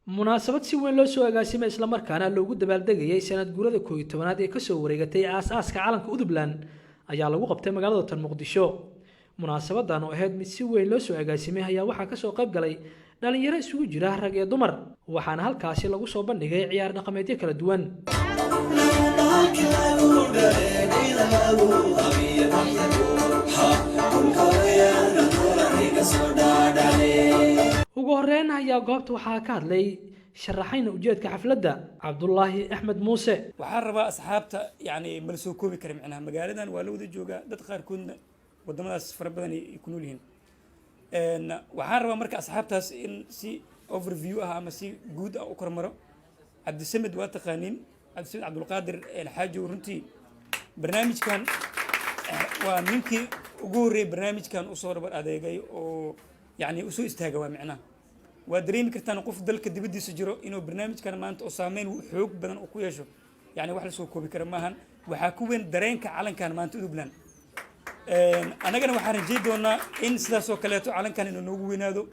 munaasabad si weyn loo soo agaasimay isla markaana loogu dabaaldegayay sanad guurada 11aad ee ka soo wareegatay aasaaska calanka Udubland ayaa lagu qabtay magaalada tan Muqdisho. munaasabadan oo ahayd mid si weyn loo soo agaasimay ayaa waxaa ka soo qayb galay dhalinyaro isugu jira rag iyo dumar, waxaana halkaasi lagu soo bandhigay ciyaar dhaqameedyo kala duwan. ugu horeyn ayaa goobta waxaa ka hadlay sharaxayna ujeedka xafladda Cabdullaahi Axmed Muuse. waxaan rabaa asxaabta mal soo koobi kara macnaha magaaladan waa la wada joogaa, dad qaarkoodna wadamadaas fara badan ay ku nool yihiin. waxaan rabaa marka asxaabtaas in si overview ah ama si guud ah u kormaro. Cabdisamed waa taqaaniin, Cabdisamed Cabdulqaadir Xaaji runtii barnaamijkan waa ninkii ugu horeeyay barnaamijkan u soo rabar adeegay oo u soo istaaga waa macnaha waa dareemi kartaan qof dalka dibadiisa jiro inuu barnaamijkan maanta oo saameyn xoog badan ku yeesho, wax la soo koobi kara maahan. waxaa ku weyn dareenka calankan maanta Udubland. anagana waxaan rajeyn doonaa in sidaas oo kaleeto calankan inuu noogu weynaado.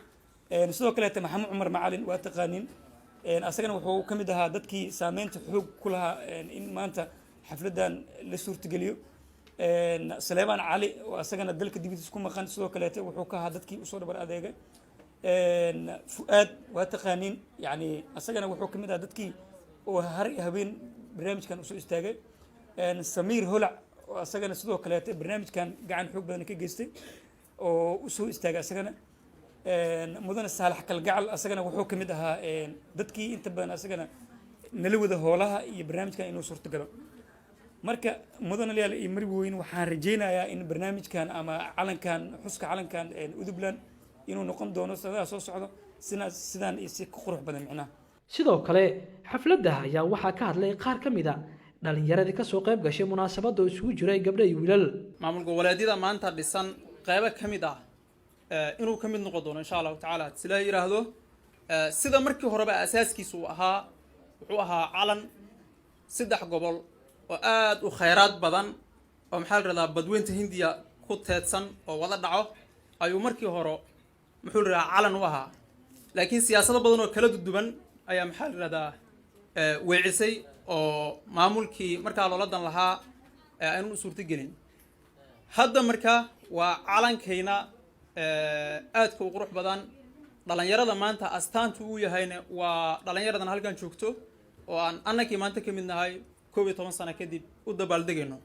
sidoo kaleeto Maxamed Cumar Macalin waa taqaaniin, asagana wuxuu ka mid ahaa dadkii saameynta xoog ku lahaa in maanta xafladan la suurtageliyo. Saleebaan Cali oo asagana dalka dibadiisa ku maqan, sidoo kaleeto wuxuu ka ahaa dadkii u soo dhabar adeegay. Fuaad waa taqaaniin, asagana wuxuu ka mid ahaa dadkii oo har iyo habeen barnaamijkan u soo istaagay. Samiir Holac oo asagana sidoo kaleeto barnaamijkan gacan xoog badan ka geystay oo u soo istaagay asagana. mudane Saalax Kalgacal asagana wuxuu ka mid ahaa dadkii inta badan asagana nala wada hoolaha iyo barnaamijkan inuu suurtagalo. marka mudane Liyaal iyo Marwi weyn waxaan rajeynayaa in barnaamijkan ama calankan xuska calankan Udubland inuu noqon doono sanadaha soo socdo sidaan iyo si qurux badan macnaha. sidoo kale xafladda ayaa waxaa ka hadlay qaar ka mid ah dhalinyaradii ka soo qayb gashay munaasabadda oo isugu jiray gabdho iyo wiilal. maamul goboleedyada maanta dhisan qaybo ka mid ah inuu ka mid noqon doono insha Allah taala sila yiraahdo. sida markii horeba asaaskiisu ahaa wuxuu ahaa calan 3 gobol oo aad u khayraad badan oo maxaa la radaa badweynta Hindiya ku teedsan oo wada dhaco ayuu markii hore muxuu radaa calan u ahaa. laakiin siyaasado badan oo kala duwan ayaa maxaa la radaa weecisay oo maamulkii markaa loladan lahaa aynu suurta gelin. hadda markaa waa calankayna aadka u qurux badan. dhalinyarada maanta astaantu uu yahayna waa dhalinyaradan halkan joogto oo aan annagii maanta ka mid nahay 12 sano kadib u dabaaldegayno.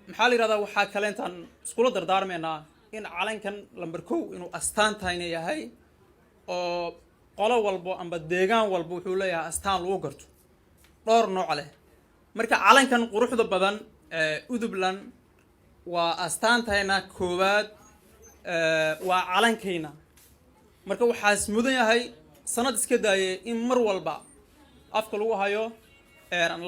maxaa la yiraahdaa waxaa kale intaan iskula dardaarmeynaa in calankan lambar 1 inuu astaan tahayna yahay oo qolo walbo amba deegaan walbo wuxuu leeyahay astaan lagu garto dhowr nooc leh. marka calankan quruxda badan Udubland waa astaan tahayna koowaad waa calankayna. marka waxaas mudan yahay sanad iska daayay in mar walba afka lagu hayo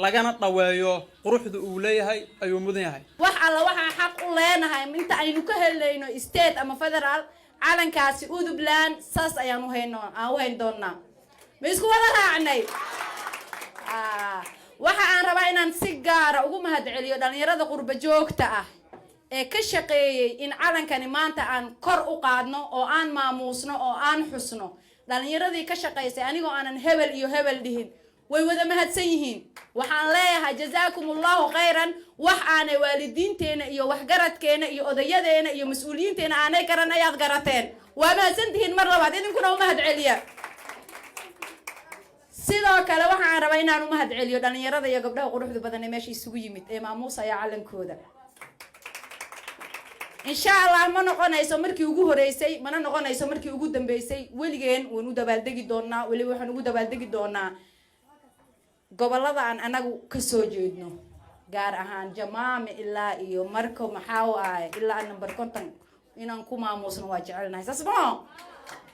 lagana dhaweeyo quruxda uu leeyahay ayuu mudan yahay. wax alla waxaan xaq u leenahay inta aynu ka helayno state ama federal calankaasi Udubland saas ayaan u hayn doonaa. ma isku wada raacnay? waxa aan rabaa inaan si gaar ah ugu mahadceliyo dhalinyarada qurba joogta ah ee ka shaqeeyay in calankani maanta aan kor u qaadno oo aan maamuusno oo aan xusno. dhalinyaradii ka shaqeysay anigoo aanan hebel iyo hebel dhihin way wada mahadsan yihiin. waxaan leeyahay jazaakumullahu khayran. wax aanay waalidiinteena iyo waxgaradkeena iyo odayadeena iyo mas'uuliyiinteena aanay garan ayaad garateen. waa mahadsantihiin mar labaad, idinkuna u mahadceliya. sidoo kale waxaan rabaa inaan u mahadceliyo dhalinyarada iyo gabdhaha quruxda badan ee meesha isugu yimid ee maamuusaya calankooda. insha Allah ma noqonayso markii ugu horeysay, mana noqonayso markii ugu dambeysay. weligeen waan u dabaaldegi doonaa, waliba waxaan ugu dabaaldegi doonaa gobolada aan anagu ka soo jeedno, gaar ahaan Jamaame ilaa iyo Marko ilaa number 50 inaan ku maamuusno waa jecelnahay. saasmo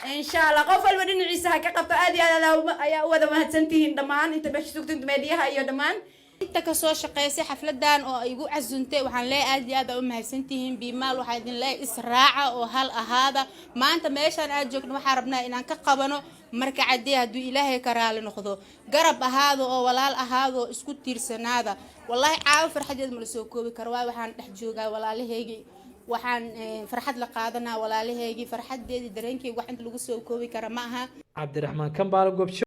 insha Allah qof walba dhinaciisa ha ka qabto. aad iyo aad ayaa u wada mahadsantihiin dhammaan inta meesha joogto meediyaha iyo dhammaan inta ka soo shaqeysay xafladan oo ay igu casuuntay. waxaan leeyahay aad iyo aad u mahadsantihiin. biimaal waxaa idin leeyahay israaca oo hal ahaada. maanta meeshaan aad joogno waxaan rabnaa inaan ka qabano marka cadii hadduu ilaahay ka raali noqdo, garab ahaado oo walaal ahaado oo isku tiirsanaada. wallahi caawa farxadeed ma la soo koobi karo. waxaan dhex joogaa walaalahaygi waxaan farxad la qaadanaa walaalahaygii farxadeedii dareenkayga wax inta lagu soo koobi kara ma aha cabdiraxmaan kambaalo goobsho